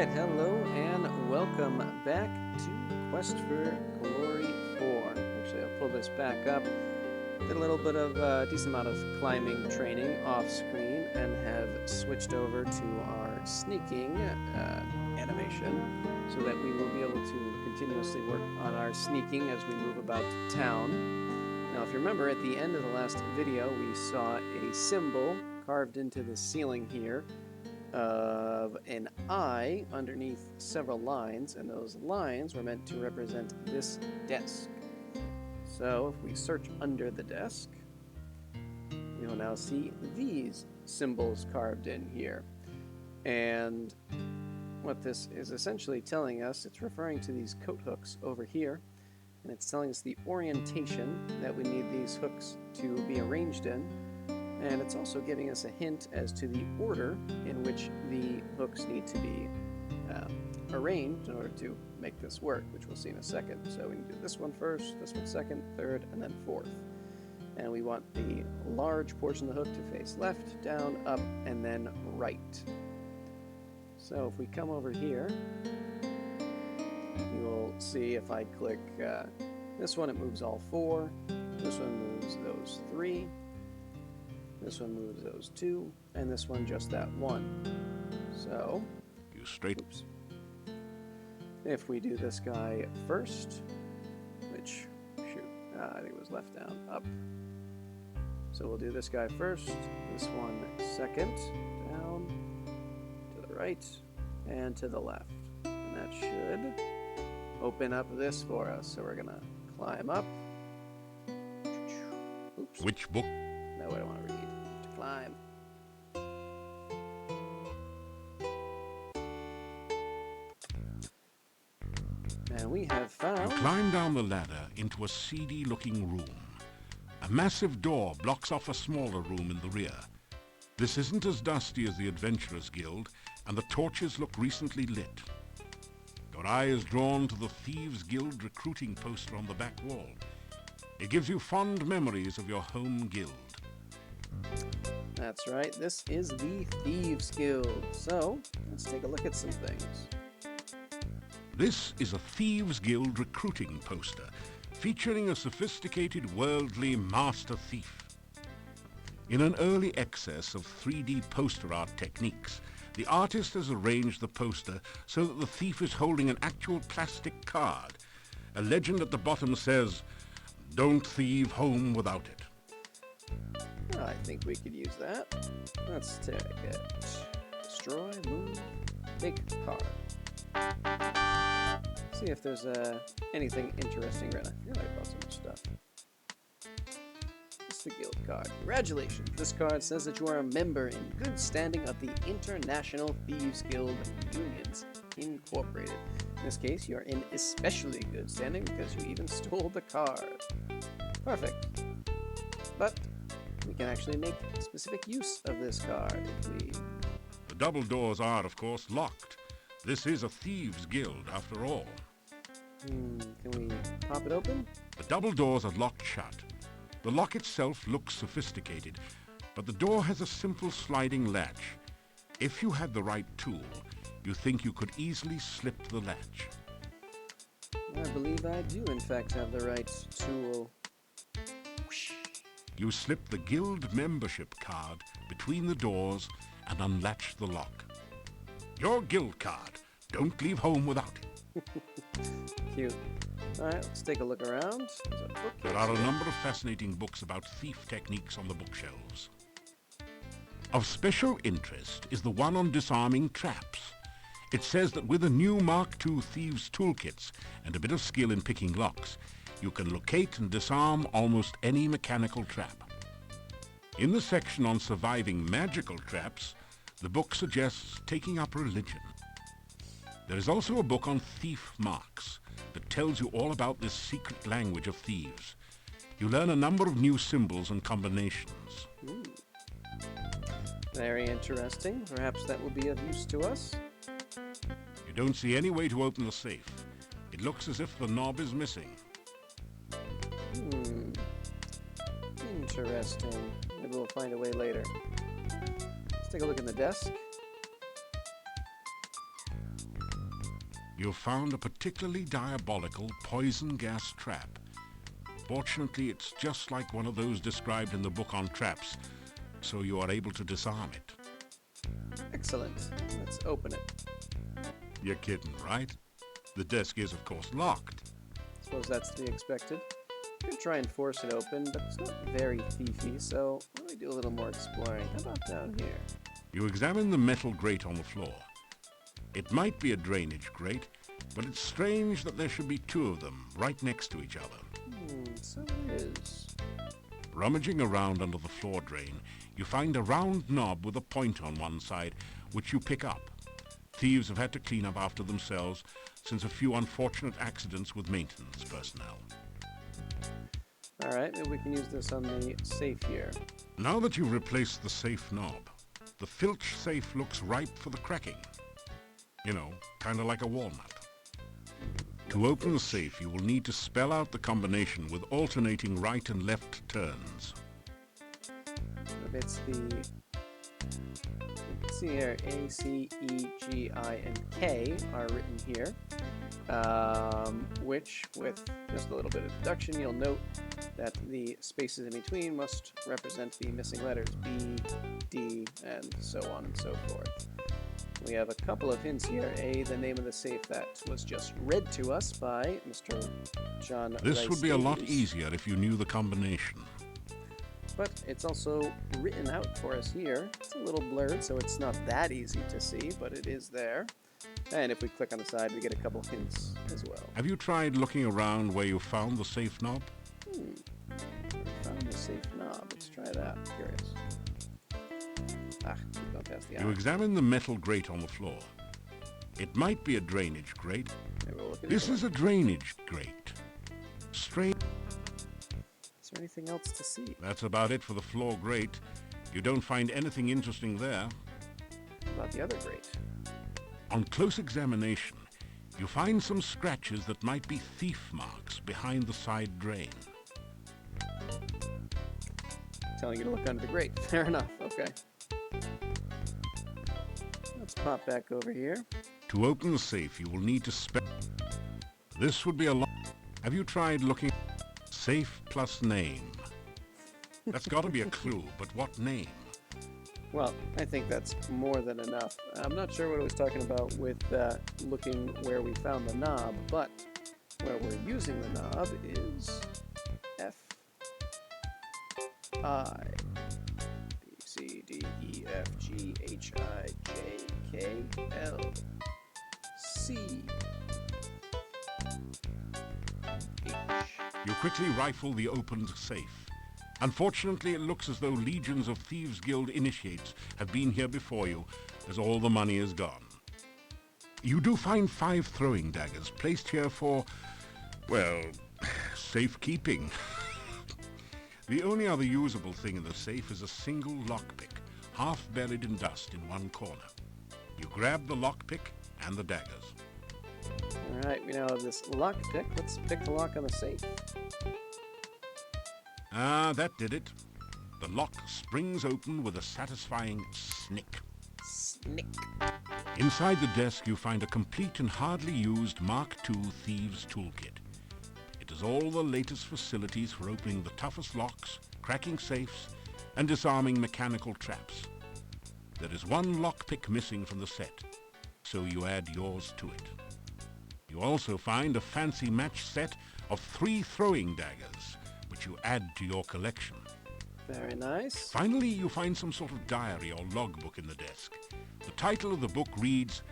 Alright, hello and welcome back to Quest for Glory 4. Actually, I'll pull this back up. Did a little bit of decent amount of climbing training off screen and have switched over to our sneaking animation so that we will be able to continuously work on our sneaking as we move about town. Now, if you remember, at the end of the last video, we saw a symbol carved into the ceiling here of an eye underneath several lines, and those lines were meant to represent this desk. So if we search under the desk, we will now see these symbols carved in here. And what this is essentially telling us, it's referring to these coat hooks over here, and it's telling us the orientation that we need these hooks to be arranged in. And it's also giving us a hint as to the order in which the hooks need to be arranged in order to make this work, which we'll see in a second. So we can do this one first, this one second, third, and then fourth. And we want the large portion of the hook to face left, down, up, and then right. So if we come over here, you'll see if I click this one, it moves all four. This one moves those three. This one moves those two, and this one just that one. So, you straight. Oops. If we do this guy first, which, shoot, I think it was left down, up. So we'll do this guy first, this one second, down, to the right, and to the left. And that should open up this for us. So we're gonna climb up. Oops. Which book? No, I don't want to read. To climb. And we have found... You climb down the ladder into a seedy-looking room. A massive door blocks off a smaller room in the rear. This isn't as dusty as the Adventurers Guild, and the torches look recently lit. Your eye is drawn to the Thieves Guild recruiting poster on the back wall. It gives you fond memories of your home guild. That's right, this is the Thieves Guild. So, let's take a look at some things. This is a Thieves Guild recruiting poster featuring a sophisticated worldly master thief. In an early excess of 3D poster art techniques, the artist has arranged the poster so that the thief is holding an actual plastic card. A legend at the bottom says, "Don't thieve home without it." I think we could use that. Let's take it. Destroy, move, make card. See if there's anything interesting right now. I feel like I bought so much stuff. It's the guild card. Congratulations. This card says that you are a member in good standing of the International Thieves Guild Unions Incorporated. In this case, you are in especially good standing because you even stole the card. Perfect. But we can actually make specific use of this card if we... The double doors are, of course, locked. This is a Thieves Guild, after all. Can we pop it open? The double doors are locked shut. The lock itself looks sophisticated, but the door has a simple sliding latch. If you had the right tool, you think you could easily slip the latch. I believe I do, in fact, have the right tool. Whoosh. You slip the guild membership card between the doors and unlatch the lock. Your guild card. Don't leave home without it. Cute. Alright, let's take a look around. There's a book. There are a number of fascinating books about thief techniques on the bookshelves. Of special interest is the one on disarming traps. It says that with the new Mark II Thieves toolkits and a bit of skill in picking locks, you can locate and disarm almost any mechanical trap. In the section on surviving magical traps, the book suggests taking up religion. There is also a book on thief marks that tells you all about this secret language of thieves. You learn a number of new symbols and combinations. Very interesting. Perhaps that will be of use to us. You don't see any way to open the safe. It looks as if the knob is missing. Interesting. Maybe we'll find a way later. Let's take a look in the desk. You've found a particularly diabolical poison gas trap. Fortunately, it's just like one of those described in the book on traps, so you are able to disarm it. Excellent. Let's open it. You're kidding, right? The desk is, of course, locked. Suppose that's to be expected. Could try and force it open, but it's not very thiefy, so let me do a little more exploring. How about down here? You examine the metal grate on the floor. It might be a drainage grate, but it's strange that there should be two of them right next to each other. So it is. Rummaging around under the floor drain, you find a round knob with a point on one side, which you pick up. Thieves have had to clean up after themselves since a few unfortunate accidents with maintenance personnel. Alright, maybe we can use this on the safe here. Now that you've replaced the safe knob, the Filch safe looks ripe for the cracking. You know, kind of like a walnut. To open the safe, you will need to spell out the combination with alternating right and left turns. It's the... You can see here, A, C, E, G, I, and K are written here. Which, with just a little bit of deduction, you'll note that the spaces in between must represent the missing letters B, D, and so on and so forth. We have a couple of hints here. A, the name of the safe that was just read to us by Mr. John This would be a lot Davies. easier if you knew the combination. But it's also written out for us here. It's a little blurred, so it's not that easy to see, but it is there. And if we click on the side, we get a couple hints as well. Have you tried looking around where you found the safe knob? Found the safe knob. Let's try that. Curious. Keep going past the eye. You examine the metal grate on the floor. It might be a drainage grate. Maybe we'll look at This it. is a drainage grate. Strange. Is there anything else to see? That's about it for the floor grate. You don't find anything interesting there. How about the other grate? On close examination, you find some scratches that might be thief marks behind the side drain. Telling you to look under the grate. Fair enough. Okay. Let's pop back over here. To open the safe, you will need to spell. This would be a lot. Have you tried looking? Safe plus name. That's got to be a clue, but what name? Well, I think that's more than enough. I'm not sure what it was talking about with looking where we found the knob, but where we're using the knob is F, I, B, C, D, E, F, G, H, I, J, K, L, C, H. You quickly rifle the opened safe. Unfortunately, it looks as though legions of Thieves Guild initiates have been here before you, as all the money is gone. You do find 5 throwing daggers placed here for, well, safekeeping. The only other usable thing in the safe is a single lockpick, half buried in dust in one corner. You grab the lockpick and the daggers. Alright, we now have this lockpick. Let's pick the lock on the safe. Ah, that did it. The lock springs open with a satisfying snick. Snick. Inside the desk, you find a complete and hardly used Mark II Thieves Toolkit. It has all the latest facilities for opening the toughest locks, cracking safes, and disarming mechanical traps. There is one lockpick missing from the set, so you add yours to it. You also find a fancy match set of 3 throwing daggers, which you add to your collection. Very nice. Finally, you find some sort of diary or logbook in the desk. The title of the book reads,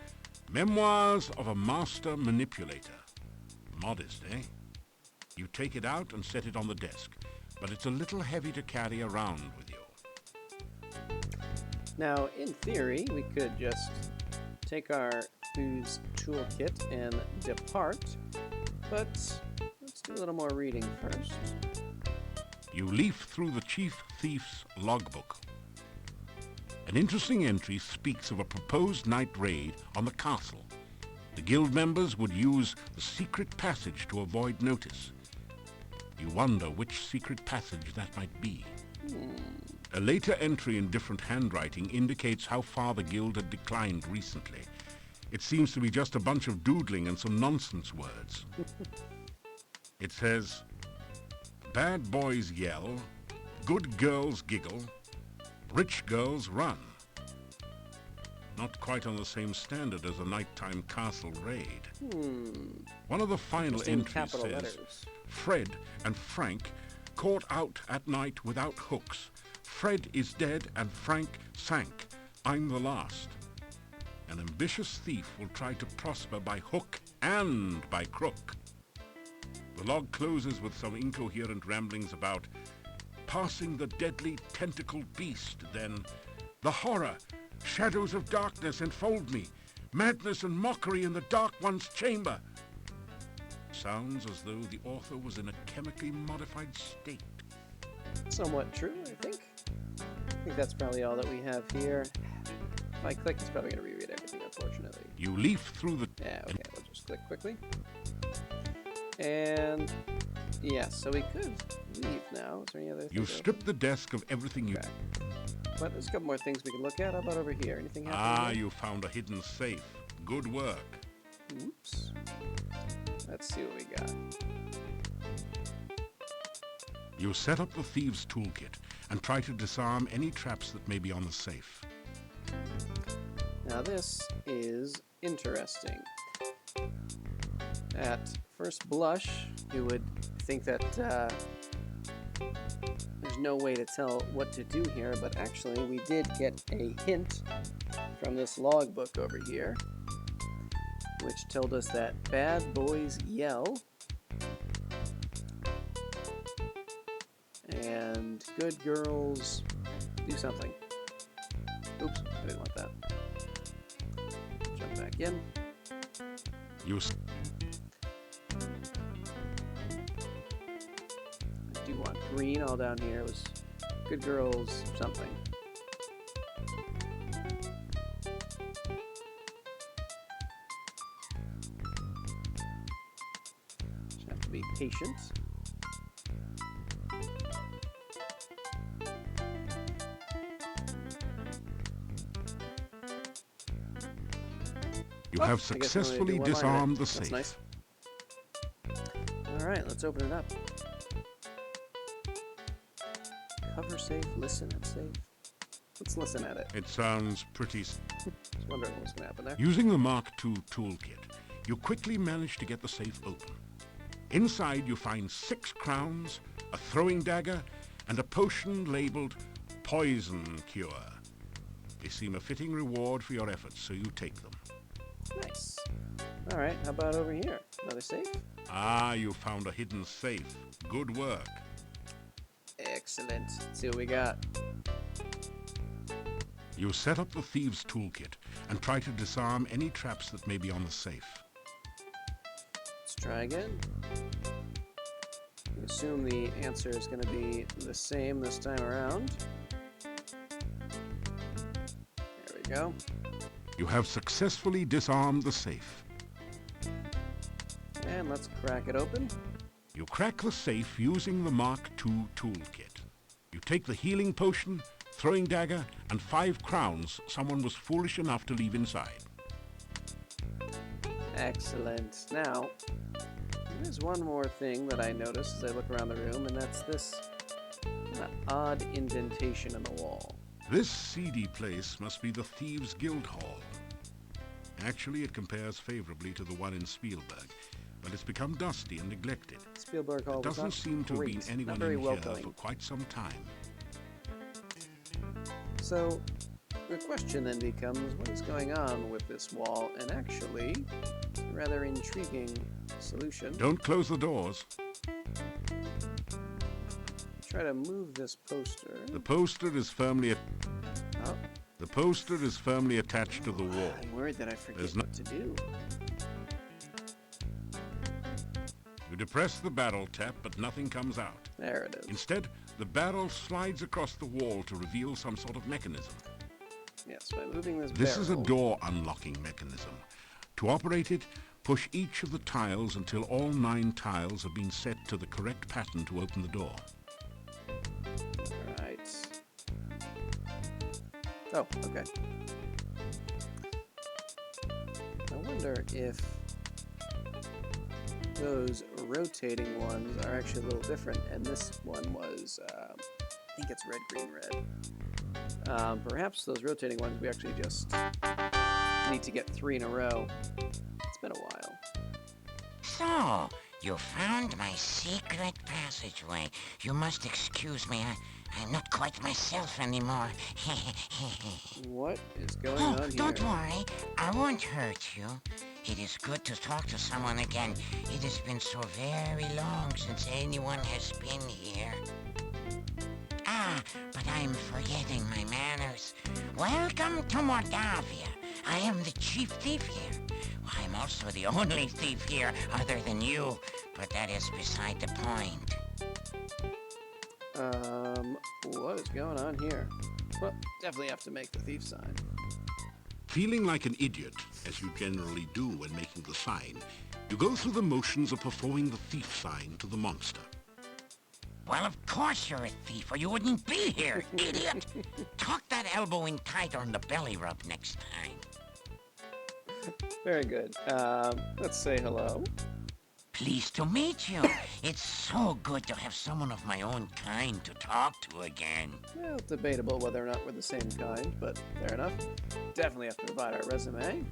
Memoirs of a Master Manipulator. Modest, eh? You take it out and set it on the desk, but it's a little heavy to carry around with you. Now, in theory, we could just take our Thieves Toolkit and depart, but let's do a little more reading first. You leaf through the Chief Thief's logbook. An interesting entry speaks of a proposed night raid on the castle. The guild members would use the secret passage to avoid notice. You wonder which secret passage that might be. A later entry in different handwriting indicates how far the guild had declined recently. It seems to be just a bunch of doodling and some nonsense words. It says, bad boys yell, good girls giggle, rich girls run. Not quite on the same standard as a nighttime castle raid. One of the final entries says, letters. Fred and Frank caught out at night without hooks. Fred is dead and Frank sank. I'm the last. An ambitious thief will try to prosper by hook and by crook. The log closes with some incoherent ramblings about passing the deadly tentacled beast, then the horror, shadows of darkness enfold me, madness and mockery in the dark one's chamber. Sounds as though the author was in a chemically modified state. Somewhat true, I think. I think that's probably all that we have here. If I click, it's probably going to reread everything, unfortunately. You leaf through the... Yeah, okay, we'll just click quickly. And, yeah, so we could leave now. Is there any other thing? You strip the desk of everything you... Okay. But there's a couple more things we can look at. How about over here? Anything happening? Ah, you found a hidden safe. Good work. Oops. Let's see what we got. You set up the thieves' toolkit and try to disarm any traps that may be on the safe. Now this is interesting. At first blush, you would think that there's no way to tell what to do here, but actually we did get a hint from this logbook over here, which told us that bad boys yell and good girls do something. Oops, I didn't want that. Jump back in. I do want green all down here. It was good girls something. Just have to be patient. You have successfully disarmed the safe. That's nice. All right, let's open it up. Cover safe, listen and safe. Let's listen at it. It sounds pretty... Just wondering what's going to happen there. Using the Mark II toolkit, you quickly manage to get the safe open. Inside you find 6 crowns, a throwing dagger, and a potion labeled Poison Cure. They seem a fitting reward for your efforts, so you take them. Nice. All right, how about over here? Another safe? Ah, you found a hidden safe. Good work. Excellent. Let's see what we got. You set up the thieves' toolkit and try to disarm any traps that may be on the safe. Let's try again. We assume the answer is going to be the same this time around. There we go. You have successfully disarmed the safe. And let's crack it open. You crack the safe using the Mark II toolkit. You take the healing potion, throwing dagger, and 5 crowns someone was foolish enough to leave inside. Excellent. Now, there's one more thing that I noticed as I look around the room, and that's this odd indentation in the wall. This seedy place must be the Thieves Guild Hall. Actually, it compares favorably to the one in Spielburg, but it's become dusty and neglected. Spielburg Hall It doesn't seem to have been anyone in here for quite some time. So, the question then becomes, what is going on with this wall? And actually, a rather intriguing solution. Don't close the doors. Try to move this poster. The poster is firmly Oh, The poster is firmly attached to the wall. I'm worried that I forget There's what to do. You depress the barrel tap, but nothing comes out. There it is. Instead, the barrel slides across the wall to reveal some sort of mechanism. Yes, by moving this This is a barrel. door unlocking mechanism. To operate it, push each of the tiles until all 9 tiles have been set to the correct pattern to open the door. Right. Oh, okay. wonder if those rotating ones are actually a little different, and this one was, I think it's red, green, red. Perhaps those rotating ones we actually just need to get 3 in a row. It's been a while. So, you found my secret passageway. You must excuse me. I'm not quite myself anymore. What is going on here? Don't worry. I won't hurt you. It is good to talk to someone again. It has been so very long since anyone has been here. But I'm forgetting my manners. Welcome to Mordavia. I am the chief thief here. I'm also the only thief here other than you, but that is beside the point. What is going on here? Well, definitely have to make the thief sign. Feeling like an idiot, as you generally do when making the sign, you go through the motions of performing the thief sign to the monster. Well, of course you're a thief, or you wouldn't be here, idiot! Tuck that elbow in tighter on the belly rub next time. Very good. Let's say hello. Pleased to meet you. It's so good to have someone of my own kind to talk to again. Well, debatable whether or not we're the same kind, but fair enough. Definitely have to provide our resume.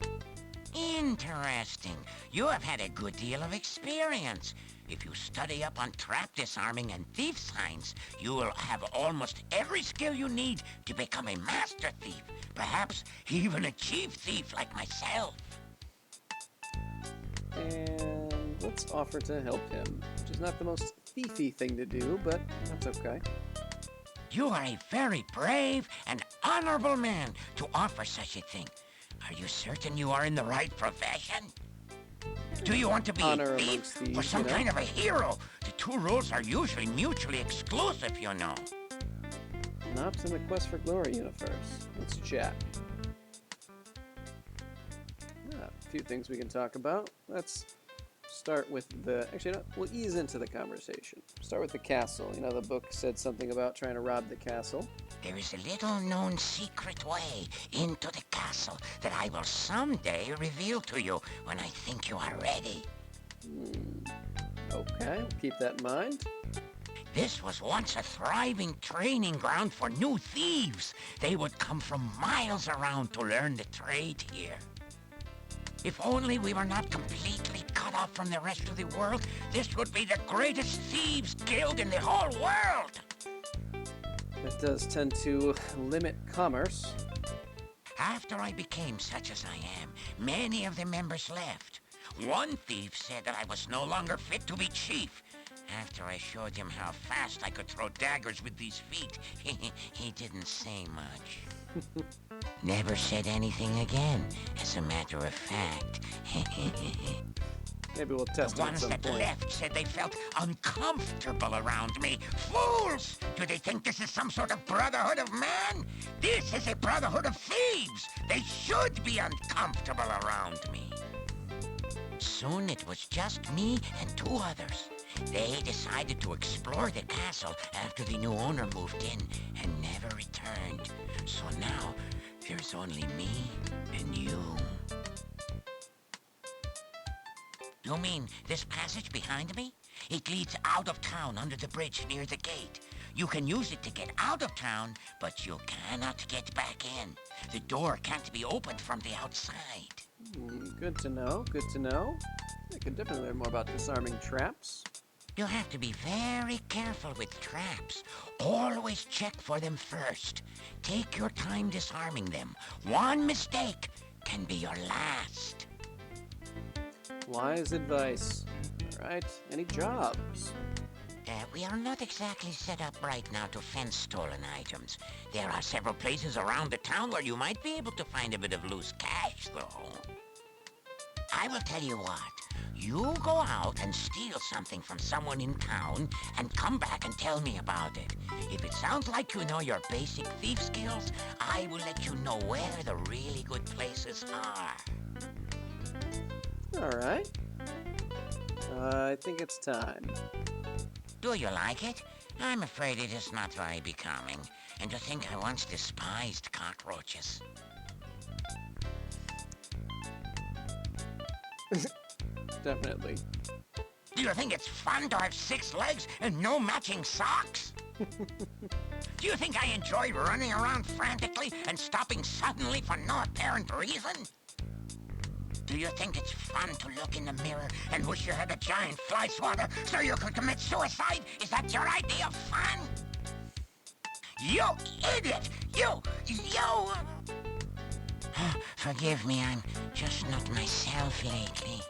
Interesting. You have had a good deal of experience. If you study up on trap disarming and thief signs, you will have almost every skill you need to become a master thief. Perhaps even a chief thief like myself. And let's offer to help him, which is not the most thiefy thing to do, but that's okay. You are a very brave and honorable man to offer such a thing. Are you certain you are in the right profession? Do you want to be Honor a amongst thief thieves, or some you know? kind of a hero? The two roles are usually mutually exclusive, you know. Not in the Quest for Glory universe. Let's chat. A few things we can talk about. Let's start with the... Actually, no, we'll ease into the conversation. Start with the castle. You know, the book said something about trying to rob the castle. There is a little-known secret way into the castle that I will someday reveal to you when I think you are ready. Okay, we'll keep that in mind. This was once a thriving training ground for new thieves. They would come from miles around to learn the trade here. If only we were not completely cut off from the rest of the world, this would be the greatest Thieves Guild in the whole world! It does tend to limit commerce. After I became such as I am, many of the members left. One thief said that I was no longer fit to be chief. After I showed him how fast I could throw daggers with these feet, he didn't say much. Never said anything again, as a matter of fact. Maybe we'll test The it at ones some that point. left said they felt uncomfortable around me. Fools! Do they think this is some sort of brotherhood of man? This is a brotherhood of thieves! They should be uncomfortable around me. Soon it was just me and 2 others. They decided to explore the castle after the new owner moved in and never returned. So now, there's only me and you. You mean this passage behind me? It leads out of town under the bridge near the gate. You can use it to get out of town, but you cannot get back in. The door can't be opened from the outside. Good to know, good to know. I can definitely learn more about disarming traps. You have to be very careful with traps. Always check for them first. Take your time disarming them. One mistake can be your last. Wise advice. Alright, any jobs? We are not exactly set up right now to fence stolen items. There are several places around the town where you might be able to find a bit of loose cash, though. I will tell you what. You go out and steal something from someone in town and come back and tell me about it. If it sounds like you know your basic thief skills, I will let you know where the really good places are. Alright. I think it's time. Do you like it? I'm afraid it is not very becoming. And to think I once despised cockroaches. Definitely. Do you think it's fun to have 6 legs and no matching socks? Do you think I enjoy running around frantically and stopping suddenly for no apparent reason? Do you think it's fun to look in the mirror and wish you had a giant fly swatter so you could commit suicide? Is that your idea of fun? You idiot! You! Forgive me, I'm just not myself lately.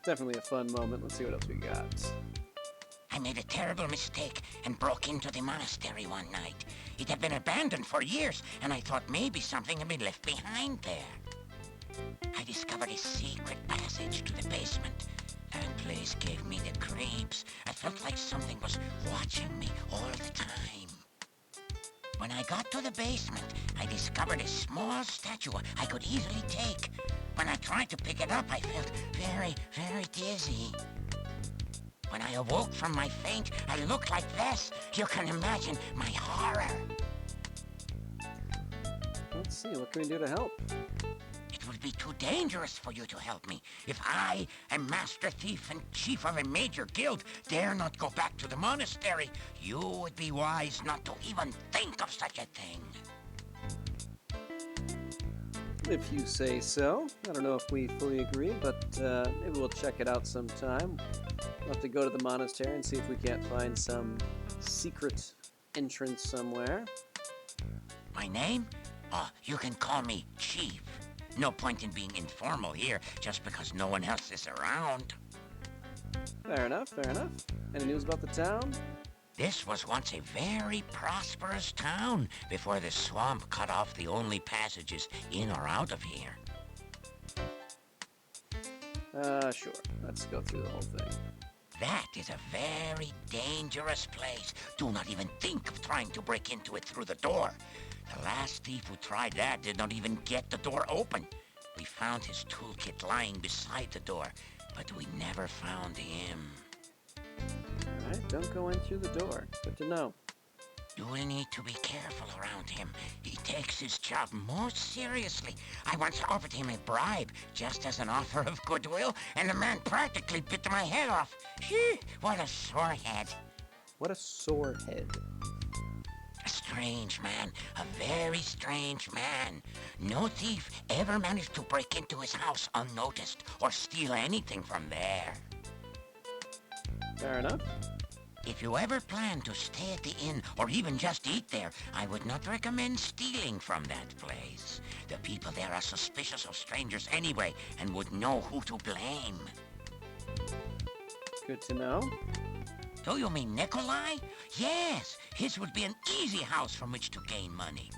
Definitely a fun moment. Let's see what else we got. I made a terrible mistake and broke into the monastery one night. It had been abandoned for years, and I thought maybe something had been left behind there. I discovered a secret passage to the basement. That place gave me the creeps. I felt like something was watching me all the time. When I got to the basement, I discovered a small statue I could easily take. When I tried to pick it up, I felt very, very dizzy. When I awoke from my faint, I looked like this. You can imagine my horror. Let's see, what can we do to help? It would be too dangerous for you to help me. If I, a master thief and chief of a major guild, dare not go back to the monastery, you would be wise not to even think of such a thing. If you say so. I don't know if we fully agree, but maybe we'll check it out sometime. We'll have to go to the monastery and see if we can't find some secret entrance somewhere. My name? Oh, you can call me Chief. No point in being informal here just because no one else is around. Fair enough, fair enough. Any news about the town? This was once a very prosperous town before the swamp cut off the only passages in or out of here. Sure. Let's go through the whole thing. That is a very dangerous place. Do not even think of trying to break into it through the door. The last thief who tried that did not even get the door open. We found his toolkit lying beside the door, but we never found him. Alright, don't go in through the door. Good to know. You will need to be careful around him. He takes his job most seriously. I once offered him a bribe, just as an offer of goodwill, and the man practically bit my head off. Phew, what a sore head. What a sore head. A strange man, a very strange man. No thief ever managed to break into his house unnoticed or steal anything from there. Fair enough. If you ever plan to stay at the inn or even just eat there, I would not recommend stealing from that place. The people there are suspicious of strangers anyway and would know who to blame. Good to know. Do you mean Nikolai? Yes, his would be an easy house from which to gain money.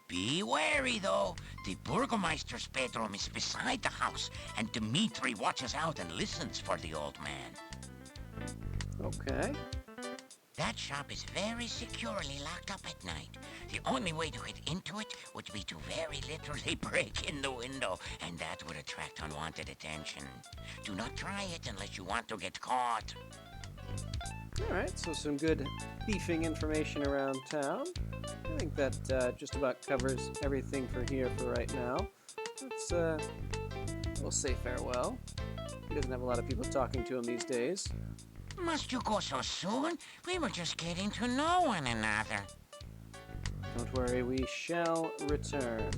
Be wary, though. The Burgomeister's bedroom is beside the house, and Dmitri watches out and listens for the old man. Okay. That shop is very securely locked up at night. The only way to get into it would be to very literally break in the window, and that would attract unwanted attention. Do not try it unless you want to get caught. Alright, so some good thieving information around town. I think that just about covers everything for here for right now. Let's, we'll say farewell. He doesn't have a lot of people talking to him these days. Must you go so soon? We were just getting to know one another. Don't worry, we shall return.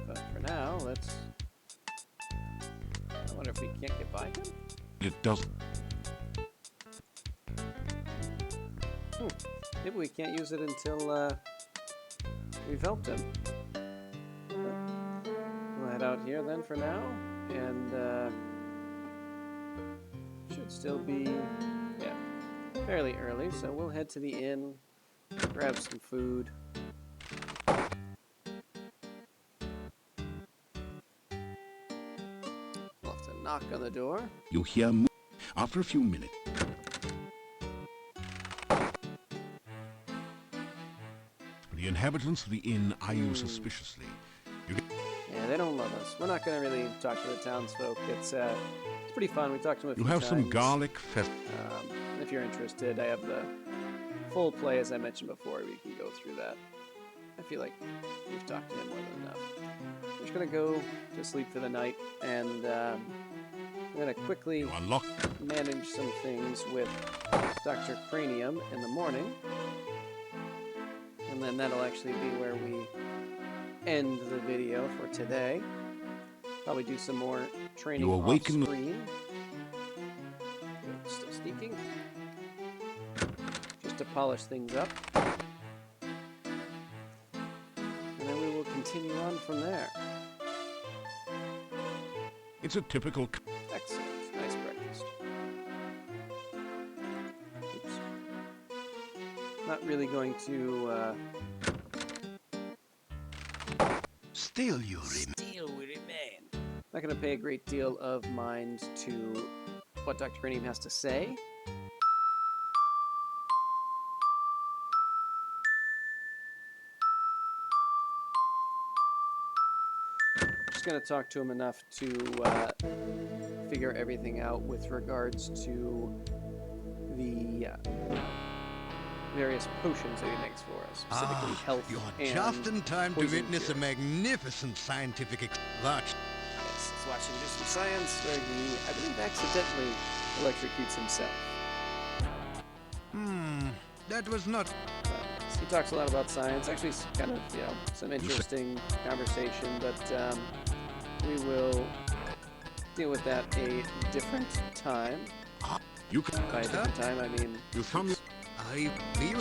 But for now, let's... I wonder if we can't get by him? It doesn't. Maybe we can't use it until we've helped him. We'll head out here then for now, and should still be, yeah, fairly early, so we'll head to the inn, grab some food. We'll have to knock on the door. You hear after a few minutes. The inhabitants of the inn eye you suspiciously. Yeah, they don't love us. We're not going to really talk to the townsfolk. It's pretty fun. We talked to them a few You have times. some garlic fest. If you're interested, I have the full play, as I mentioned before. We can go through that. I feel like we've talked to him more than enough. I'm just gonna go to sleep for the night, and I'm gonna quickly You unlock. manage some things with Dr. Cranium in the morning, and then that'll actually be where we end the video for today. Probably do some more training You off awaken- screen. Still sneaking. Just to polish things up. And then we will continue on from there. It's a typical... Excellent. Nice breakfast. Oops. Not really going to... Still you remain. Still we remain. Not going to pay a great deal of mind to what Dr. Cranium has to say. Just going to talk to him enough to figure everything out with regards to the various potions that he makes for us, specifically health You're and just in time to poison witness cure. a magnificent scientific large. Yes, let's watch him do some science where he, I believe, accidentally electrocutes himself. That was not. He talks a lot about science. Actually, it's kind of, you know, some interesting conversation, but we will deal with that a different time. You can... By a different time, I mean... You thumb your... I feel.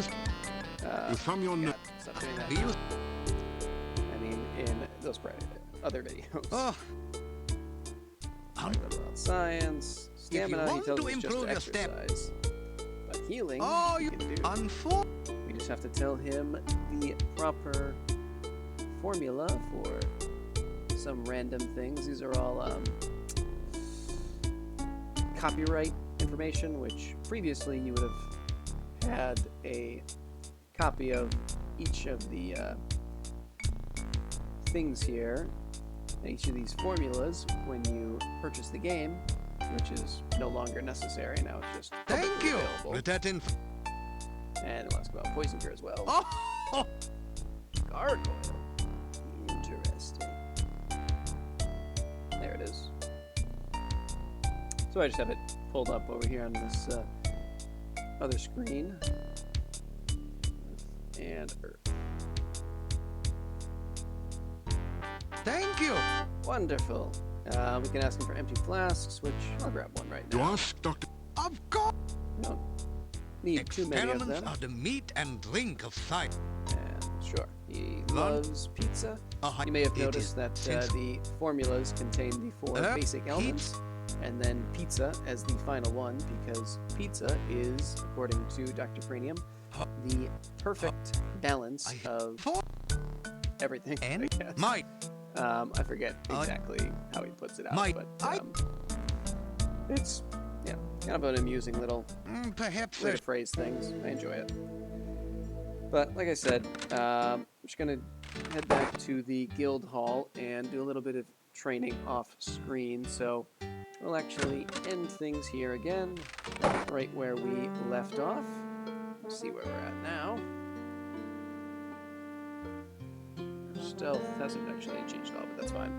You thumb your... God, stop doing that. Feel. I mean, in those other videos. Oh, Talk about science, stamina, he want tells to us just improve to your step- exercise. But healing, oh, he you can do. unfortunate. We just have to tell him the proper formula for some random things. These are all copyright information, which previously you would have had a copy of each of the things here, and each of these formulas when you purchase the game, which is no longer necessary. Now it's just Thank publicly you. available. With that in. And let's go out poison cure as well. Oh, Gargoyle. Interesting. There it is. So I just have it pulled up over here on this other screen. And Earth. thank you. Wonderful. We can ask him for empty flasks, which I'll grab one right You now. ask Dr... Of course. We don't need too many of Experiments them. are the meat and drink of science. And sure, he None. loves pizza. You may have It noticed is that since- the formulas contain the four basic heat. elements, and then pizza as the final one, because pizza is, according to Dr. Cranium, the perfect balance I- of For everything. I and guess. might. I forget exactly how he puts it out, Might but I- it's kind of an amusing little Perhaps way to phrase things. I enjoy it. But like I said, I'm just gonna head back to the guild hall and do a little bit of training off screen. So we'll actually end things here again, right where we left off. Let's see where we're at now. Stealth hasn't actually changed at all, but that's fine.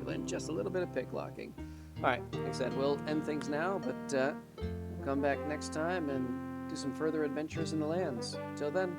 We'll end just a little bit of pick locking. Alright, like I said, we'll end things now, but we'll come back next time and do some further adventures in the lands. Till then,